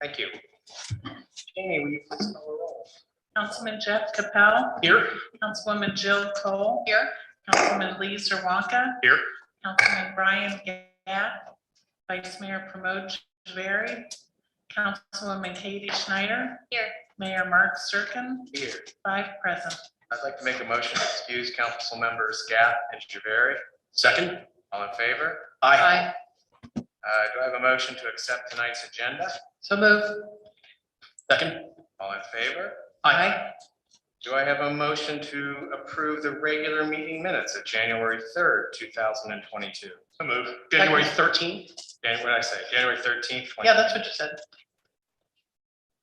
Thank you. Jamie, will you please call the roll? Councilman Jeff Capel. Here. Councilwoman Jill Cole. Here. Councilman Lee Zerwanka. Here. Councilman Brian Gatt. Vice Mayor Pramod Javeri. Councilwoman Katie Schneider. Here. Mayor Mark Serkin. Here. 5 present. I'd like to make a motion to excuse council members Gatt and Javeri. Second. All in favor? Aye. Do I have a motion to accept tonight's agenda? So move. Second. All in favor? Aye. Do I have a motion to approve the regular meeting minutes of January 3rd, 2022? So move. January 13th? What did I say? January 13th? Yeah, that's what you said.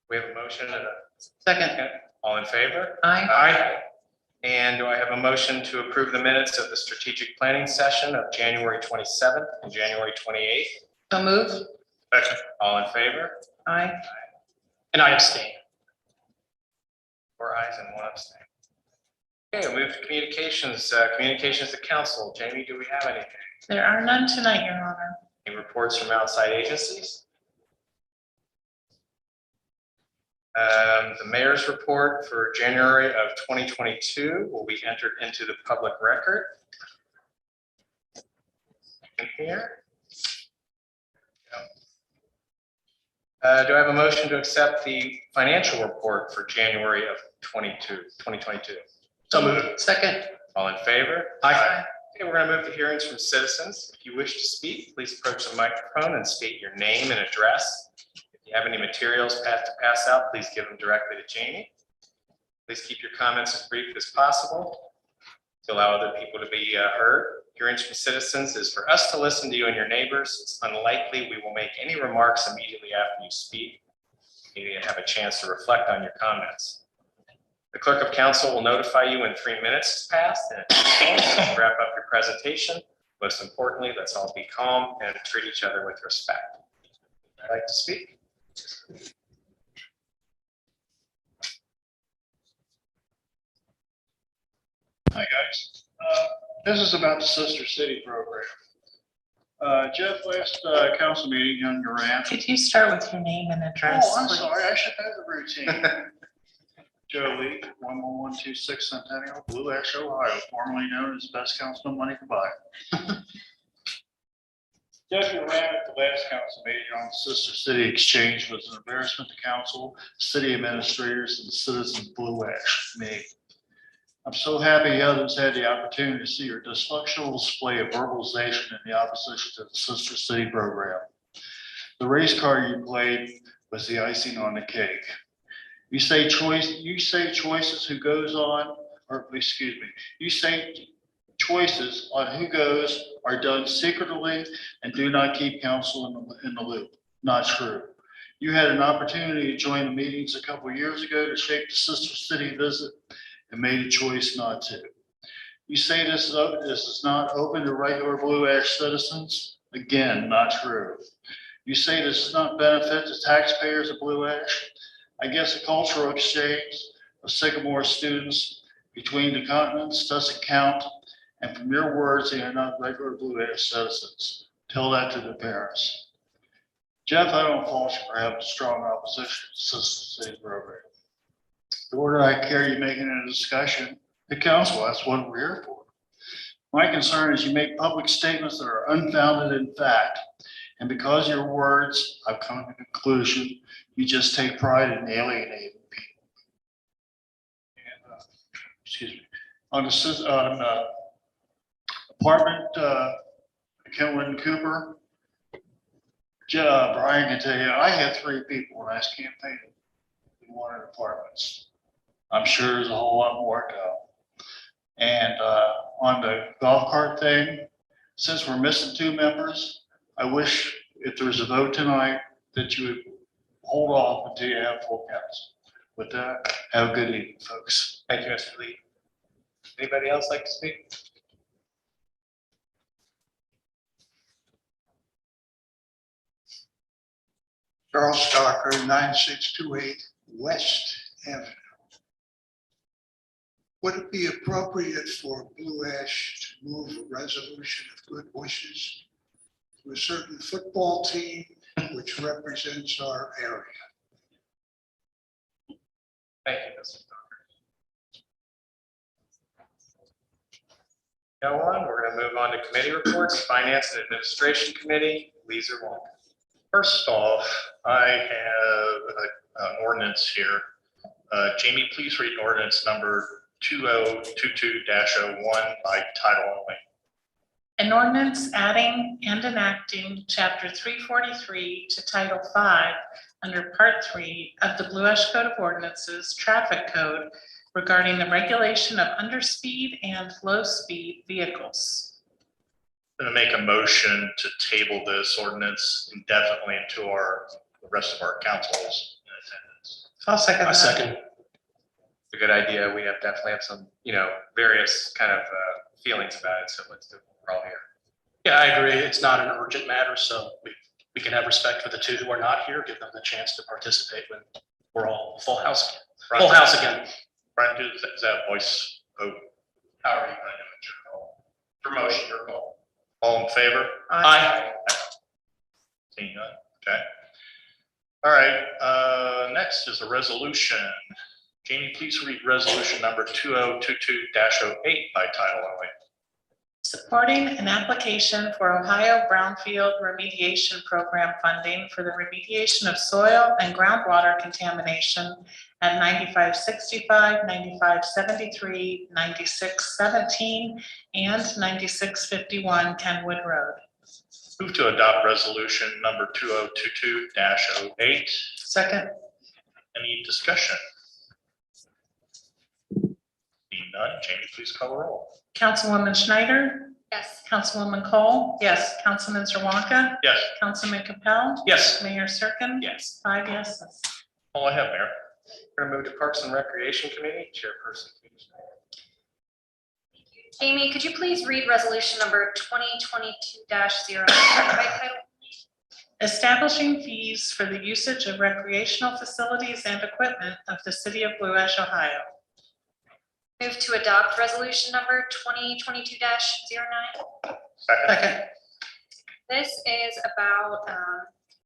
We have a motion and a Second. second. All in favor? Aye. Aye. And do I have a motion to approve the minutes of the strategic planning session of January 27th and January 28th? So move. Second. All in favor? Aye. And I abstain. 4 ayes and 1 abstain. Okay, we'll move to communications. Communications to council. Jamie, do we have anything? There are none tonight, Your Honor. Any reports from outside agencies? The mayor's report for January of 2022 will be entered into the public record. In here. Do I have a motion to accept the financial report for January of 2022? So moved. Second. All in favor? Aye. Okay, we're going to move to hearings from citizens. If you wish to speak, please approach the microphone and state your name and address. If you have any materials to pass out, please give them directly to Jamie. Please keep your comments as brief as possible to allow other people to be heard. Hearings from citizens is for us to listen to you and your neighbors. It's unlikely we will make any remarks immediately after you speak. You need to have a chance to reflect on your comments. The clerk of council will notify you when 3 minutes has passed, and wrap up your presentation. Most importantly, let's all be calm and treat each other with respect. I'd like to speak. Hi, guys. This is about the Sister City program. Jeff, last council meeting, young Durant. Could you start with your name and address? Oh, I'm please? sorry, I should have the routine. Joe Lee, 11126 Centennial, Blue Ash, Ohio, formerly known as Best Councilman Money to Buy. Jeff Durant at the last council meeting on the Sister City Exchange was an embarrassment to council, city administrators, and the citizens of Blue Ash, me. I'm so happy others had the opportunity to see your dysfunctional display of verbalization in the opposition to the Sister City program. The race card you played was the icing on the cake. You say choices who goes on, or excuse me, you say choices on who goes are done secretly and do not keep council in the loop. Not true. You had an opportunity to join the meetings a couple of years ago to shape the Sister City visit and made a choice not to. You say this is not open to regular Blue Ash citizens. Again, not true. You say this does not benefit the taxpayers of Blue Ash. I guess a cultural exchange of Sycamore students between the continents doesn't count. And from your words, they are not regular Blue Ash citizens. Tell that to the parents. Jeff, I don't fault you for having strong opposition to the Sister City program. Nor do I care you making a discussion at council. That's what we're here for. My concern is you make public statements that are unfounded in fact. And because of your words, I've come to the conclusion you just take pride in alienating people. And, excuse me. On apartment, Kenwood and Cooper, Brian can tell you, I had 3 people when I was campaigning who wanted apartments. I'm sure there's a whole lot more to go. And on the golf cart thing, since we're missing 2 members, I wish if there was a vote tonight that you would hold off until you have full council. With that, have a good evening, folks. Thank you, Mr. Lee. Anybody else like to speak? Charles Stalker, 9628 West Avenue. Would it be appropriate for Blue Ash to move a resolution of good wishes to a certain football team which represents our area? Thank you, Mrs. Docker. Go on, we're going to move on to committee reports, Finance and Administration Committee, Lisa Wong. First off, I have an ordinance here. Jamie, please read ordinance number 2022-01 by title only. An ordinance adding and enacting Chapter 343 to Title 5 under Part 3 of the Blue Ash Code of Ordinances, Traffic Code, regarding the regulation of underspeed and low-speed vehicles. I'm going to make a motion to table this ordinance indefinitely until the rest of our councils in attendance. I'll second that. It's a good idea. We definitely have some, various kind of feelings about it, so let's do it. We're all here. Yeah, I agree. It's not an urgent matter, so we can have respect for the two who are not here, give them the chance to participate when we're all full house again. Brian, is that voice vote? How are you going to do it? Promotion, your call. All in favor? Aye. Seeing none, okay. All right, next is a resolution. Jamie, please read resolution number 2022-08 by title only. Supporting an application for Ohio Brownfield Remediation Program funding for the remediation of soil and groundwater contamination at 9565, 9573, 9617, and 9651 Kenwood Road. Move to adopt resolution number 2022-08. Second. Any discussion? Seeing none, Jamie, please call the roll. Councilwoman Schneider? Yes. Councilwoman Cole? Yes. Councilman Zerwanka? Yes, Councilman Capell? Yes. Mayor Serkin? Yes. 5 yeses. all I have, Mayor. We're going to move to Parks and Recreation Committee, Chairperson. Peter Schneider. Amy, could you please read resolution number 2022-09 by title? Establishing fees for the usage of recreational facilities and equipment of the city of Blue Ash, Ohio. Move to adopt resolution number 2022-09. Second, Second. This is about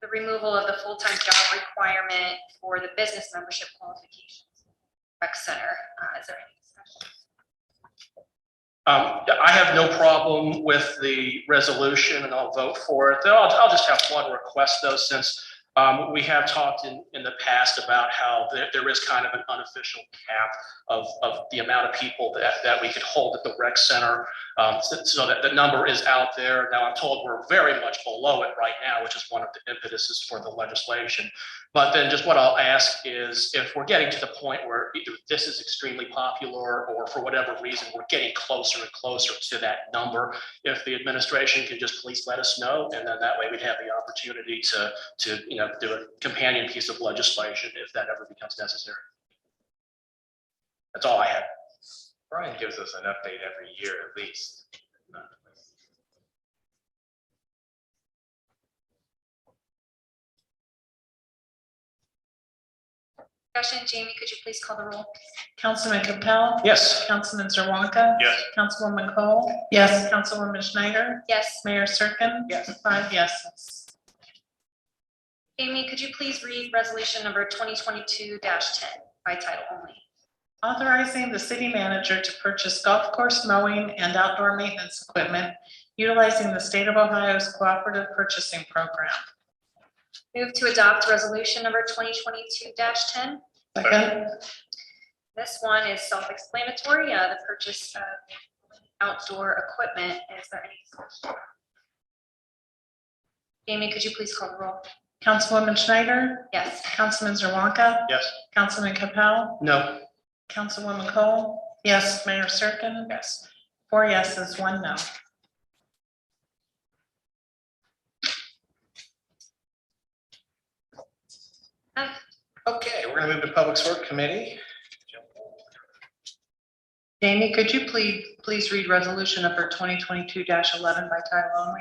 the removal of the full-time job requirement for the business membership qualifications. Rec Center, is there any discussion? I have no problem with the resolution and I'll vote for it. I'll just have one request though, since we have talked in the past about how there is kind of an unofficial cap of the amount of people that we could hold at the rec center. So that the number is out there. Now I'm told we're very much below it right now, which is one of the impetuses for the legislation. But then just what I'll ask is if we're getting to the point where either this is extremely popular or for whatever reason, we're getting closer and closer to that number, if the administration can just please let us know. And then that way we'd have the opportunity to do a companion piece of legislation if that ever becomes necessary. That's all I have. Brian gives us an update every year at least. Discussion, Jamie, could you please call the roll? Councilman Capell? Yes. Councilman Zerwanka? yes, Councilwoman Cole? Yes. Councilwoman Schneider? Yes. Mayor Serkin? Yes. 5 yeses. Amy, could you please read resolution number 2022-10 by title only? Authorizing the city manager to purchase golf course mowing and outdoor maintenance equipment utilizing the state of Ohio's cooperative purchasing program. Move to adopt resolution number 2022-10. Second. This one is self-explanatory, the purchase of outdoor equipment. Is there any discussion? Amy, could you please call the roll? Councilwoman Schneider? Yes. Councilman Zerwanka? yes, Councilman Capell? No. Councilwoman Cole? Yes. Mayor Serkin? Yes. 4 yeses, 1 no. Okay, we're going to move to Public Works Committee. Jamie, could you please read resolution number 2022-11 by title only?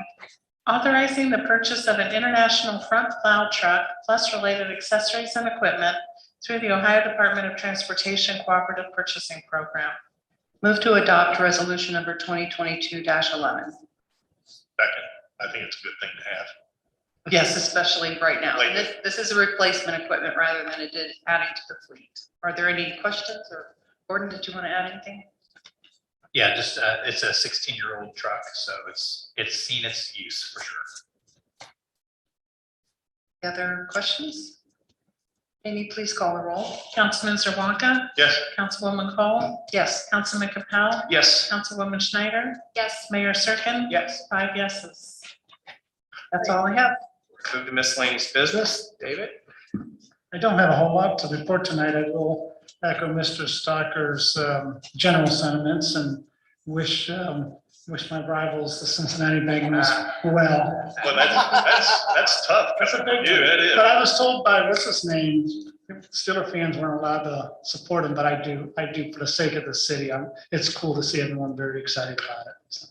Authorizing the purchase of an international front plow truck plus related accessories and equipment through the Ohio Department of Transportation Cooperative Purchasing Program. Move to adopt resolution number 2022-11. second. I think it's a good thing to have. Yes, especially right now. Lately. This is a replacement equipment rather than adding to the fleet. Are there any questions, or Gordon, did you want to add anything? Yeah, just, it's a 16-year-old truck, so it's seen its use for sure. Any other questions? Amy, please call the roll. Councilman Zerwanka, Yes. Councilwoman Cole, Yes. Councilman Capell, Yes. Councilwoman Schneider, Yes, Mayor Serkin. Yes. 5 yeses. That's all I have. Move to miscellaneous business. David? I don't have a whole lot to report tonight. I will echo Mr. Stocker's general sentiments and wish my rivals, the Cincinnati Bengals, well. Well, that's tough. That's a big You, it is. But I was told by, what's his name, Steeler fans weren't allowed to support him, but I do for the sake of the city. It's cool to see everyone very excited about it. So.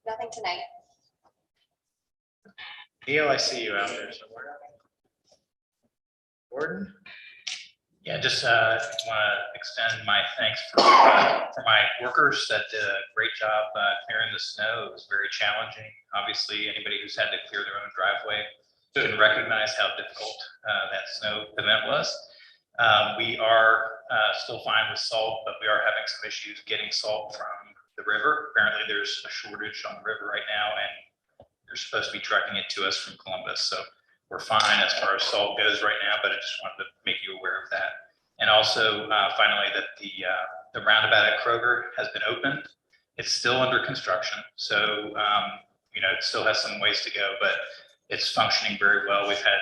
nothing tonight. Neil, I see you out there somewhere. Gordon? Yeah, just want to extend my thanks for my workers that did a great job clearing the snow. It was very challenging. Obviously, anybody who's had to clear their own driveway can recognize how difficult that snow event was. We are still fine with salt, but we are having some issues getting salt from the river. Apparently, there's a shortage on the river right now, and they're supposed to be trucking it to us from Columbus. So we're fine as far as salt goes right now, but I just wanted to make you aware of that. And also, finally, that the roundabout at Kroger has been opened. It's still under construction, so it still has some ways to go, but it's functioning very well. We've had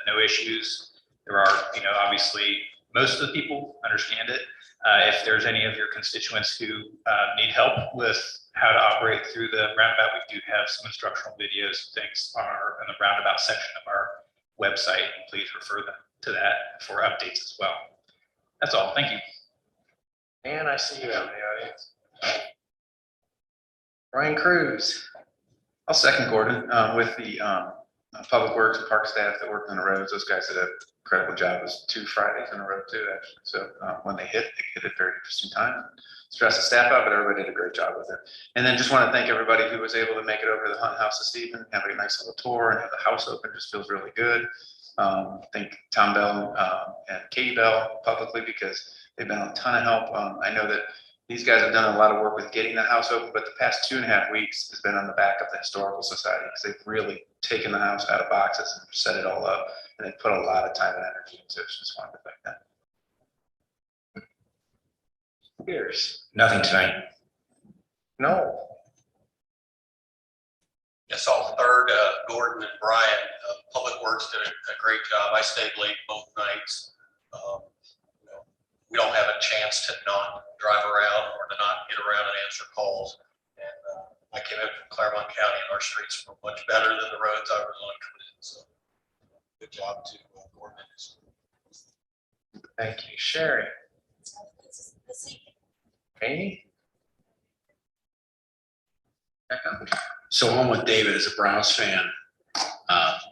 no issues. There are, obviously, most of the people understand it. If there's any of your constituents who need help with how to operate through the roundabout, we do have some instructional videos and things in the roundabout section of our website. And please refer them to that for updates as well. That's all. Thank you. And I see you out in the audience. Ryan Cruz. I'll second Gordon with the Public Works and Park staff that worked on the roads. Those guys did an incredible job. It was 2 Fridays in a row too, actually. So when they hit at very interesting time. Stress the staff out, but everybody did a great job with it. And then just want to thank everybody who was able to make it over to the Hunt House this evening, have a nice little tour and have the house open. Just feels really good. Thank Tom Bell and Katie Bell publicly because they've been a ton of help. I know that these guys have done a lot of work with getting the house open, but the past 2.5 weeks has been on the back of the Historical Society because they've really taken the house out of boxes and set it all up, and they put a lot of time and energy into it. Just wanted to thank them. Pierce. Nothing tonight. No. Yes, I'll third Gordon and Brian. Public Works did a great job. I stayed late both nights. We don't have a chance to not drive around or to not get around and answer calls. And I came in from Claremont County and our streets were much better than the roads I was on coming in. So good job to Gordon and his crew. Thank you. Sherry. Amy? So I'm with David as a Browns fan.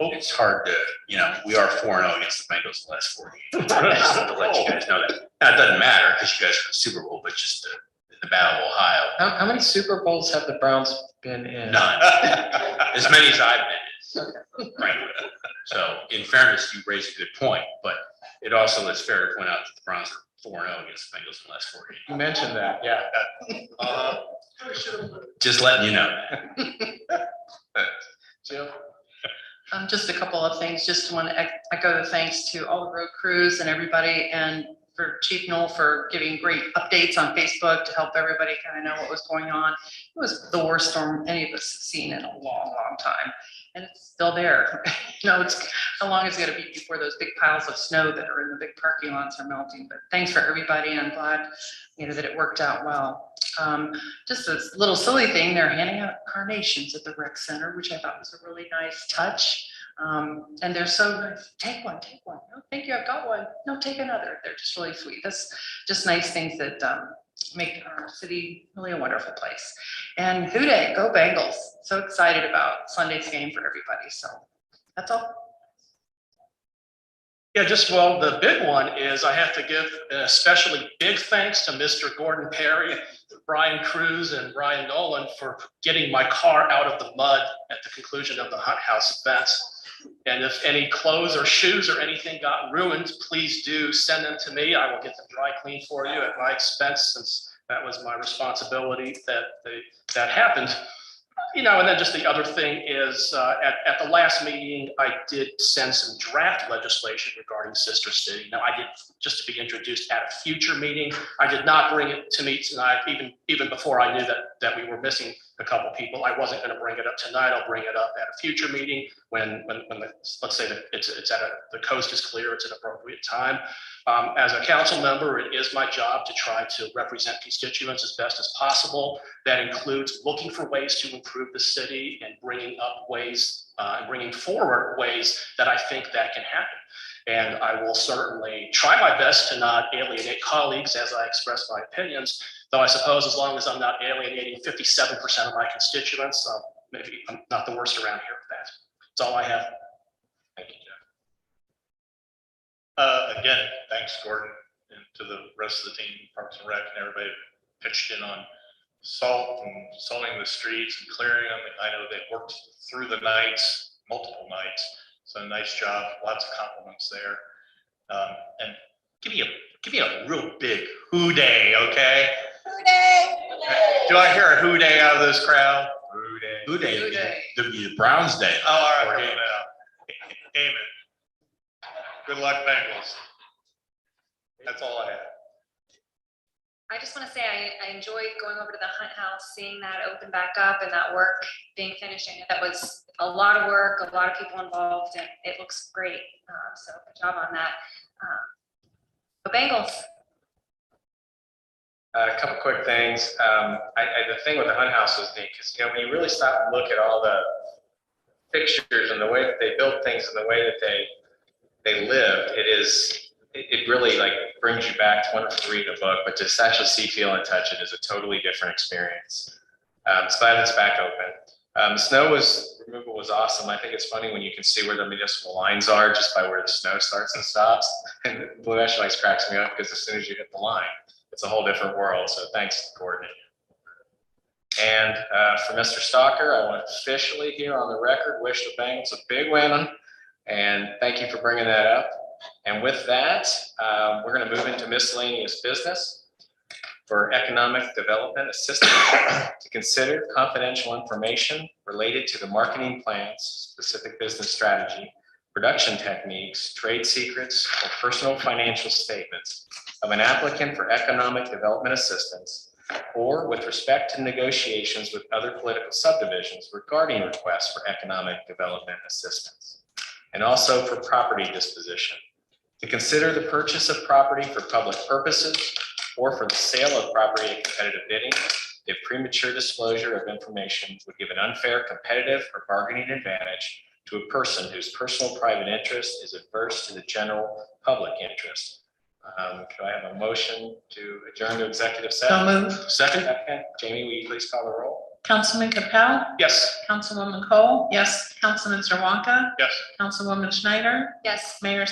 It's hard to, we are 4-0 against the Bengals the last 4 games. I just have to let you guys know that. Now, it doesn't matter because you guys are in the Super Bowl, but just in the Battle of Ohio. How many Super Bowls have the Browns been in? None. As many as I've been in. Right. So in fairness, you raise a good point, but it also is fair to point out that the Browns are 4-0 against the Bengals in the last 4 games. You mentioned that, yeah. Just letting you know that. Jill? Just a couple of things. Just want to echo the thanks to all the road crews and everybody, and for Chief Knoll for giving great updates on Facebook to help everybody kind of know what was going on. It was the worst storm any of us have seen in a long, long time. And it's still there. It's how long is it going to be before those big piles of snow that are in the big parking lots are melting? But thanks for everybody. And I'm glad, that it worked out well. Just a little silly thing, they're handing out carnations at the rec center, which I thought was a really nice touch. And they're so nice. Take one. No, thank you, I've got one. No, take another. They're just really sweet. That's just nice things that make our city really a wonderful place. And Houday, go Bengals. So excited about Sunday's game for everybody. So that's all. Yeah, well, the big one is I have to give especially big thanks to Mr. Gordon Perry, Brian Cruz, and Brian Nolan for getting my car out of the mud at the conclusion of the Hunt House events. And if any clothes or shoes or anything got ruined, please do send them to me. I will get them dry cleaned for you at my expense, since that was my responsibility that happened. And then just the other thing is, at the last meeting, I did send some draft legislation regarding Sister City. Now, I did, just to be introduced at a future meeting. I did not bring it to me tonight, even before I knew that we were missing a couple people. I wasn't going to bring it up tonight. I'll bring it up at a future meeting when let's say that the coast is clear, it's an appropriate time. As a council member, it is my job to try to represent constituents as best as possible. That includes looking for ways to improve the city and bringing up ways and bringing forward ways that I think that can happen. And I will certainly try my best to not alienate colleagues as I express my opinions, though I suppose as long as I'm not alienating 57% of my constituents, maybe I'm not the worst around here with that. That's all I have. Thank you, Jeff. Again, thanks, Gordon, and to the rest of the team, Parks and Rec, and everybody who pitched in on salting the streets and clearing them. I know they worked through the nights, multiple nights. So nice job, lots of compliments there. And give me a real big hoo day, okay? Hoo day. Do I hear a hoo day out of this crowd? Hoo day. Who day? The Browns Day. Oh, all right, coming out. Amen. Good luck, Bengals. That's all I have. I just want to say I enjoyed going over to the Hunt House, seeing that open back up and that work being finished. That was a lot of work, a lot of people involved, and it looks great. So good job on that. The Bengals. A couple quick things. The thing with the Hunt House was neat because when you really stop and look at all the fixtures and the way that they built things and the way that they lived, it really like brings you back to wonderful to read a book, but to actually see, feel, and touch it is a totally different experience. It's glad it's back open. Snow removal was awesome. I think it's funny when you can see where the municipal lines are just by where the snow starts and stops. And Blue Ash always cracks me up because as soon as you hit the line, it's a whole different world. So thanks, Gordon. And for Mr. Stalker, I want to officially here on the record wish the Bengals a big win, and thank you for bringing that up. And with that, we're going to move into miscellaneous business for economic development assistance to consider confidential information related to the marketing plans, specific business strategy, production techniques, trade secrets, or personal financial statements of an applicant for economic development assistance, or with respect to negotiations with other political subdivisions regarding requests for economic development assistance, and also for property disposition. To consider the purchase of property for public purposes or for the sale of property at competitive bidding if premature disclosure of information would give an unfair competitive or bargaining advantage to a person whose personal private interest is adverse to the general public interest. Could I have a motion to adjourn to executive So session? move. Second? Jamie, will you please call the roll? Councilman Capell, Yes. Councilwoman Cole. Yes. Councilman Zerwanka, Yes. Councilwoman Schneider, Yes. Mayor